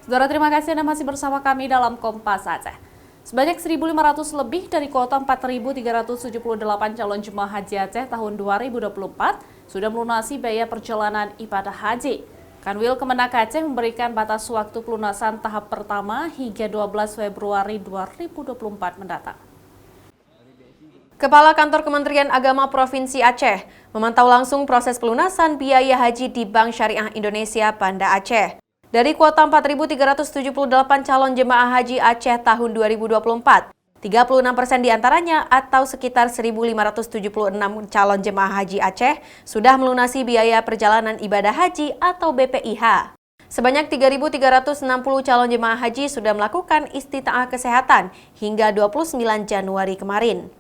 Saudara, terima kasih Anda masih bersama kami dalam Kompas Aceh. Sebanyak 1.500 lebih dari kuota 4.378 calon jemaah haji Aceh tahun 2024 sudah melunasi biaya perjalanan ibadah haji. Kanwil Kemenak Aceh memberikan batas waktu pelunasan tahap pertama hingga 12 Februari 2024 mendatang. Kepala Kantor Kementerian Agama Provinsi Aceh memantau langsung proses pelunasan biaya haji di Bank Syariah Indonesia Banda Aceh. Dari kuota 4.378 calon jemaah haji Aceh tahun 2024, 36% diantaranya atau sekitar 1.576 calon jemaah haji Aceh sudah melunasi biaya perjalanan ibadah haji atau BPIH. Sebanyak 3.360 calon jemaah haji sudah melakukan istita'ah kesehatan hingga 29 Januari kemarin.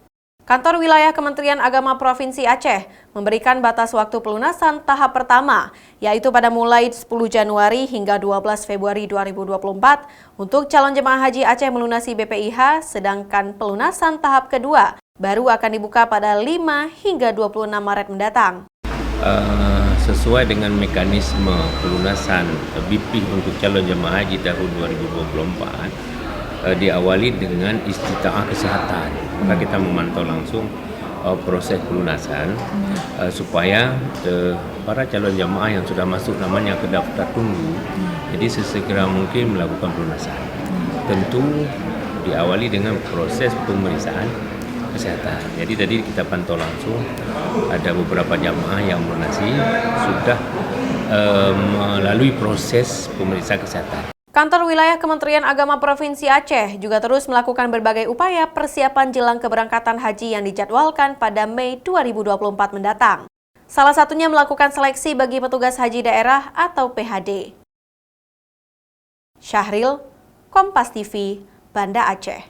Kantor Wilayah Kementerian Agama Provinsi Aceh memberikan batas waktu pelunasan tahap pertama, yaitu pada mulai 10 Januari hingga 12 Februari 2024 untuk calon jemaah haji Aceh melunasi BPIH, sedangkan pelunasan tahap kedua baru akan dibuka pada 5 hingga 26 Maret mendatang. Sesuai dengan mekanisme pelunasan BP untuk calon jemaah haji tahun 2024, diawali dengan istita'ah kesehatan. Maka kita memantau langsung proses pelunasan supaya para calon jemaah yang sudah masuk namanya ke daftar tunggu, jadi sesegera mungkin melakukan pelunasan. Tentu diawali dengan proses pemeriksaan kesehatan. Jadi tadi kita pantau langsung ada beberapa jemaah yang melunasi sudah melalui proses pemeriksaan kesehatan. Kantor Wilayah Kementerian Agama Provinsi Aceh juga terus melakukan berbagai upaya persiapan jelang keberangkatan haji yang dijadwalkan pada Mei 2024 mendatang. Salah satunya melakukan seleksi bagi petugas haji daerah atau PHD. Syahril, Kompas TV, Banda Aceh.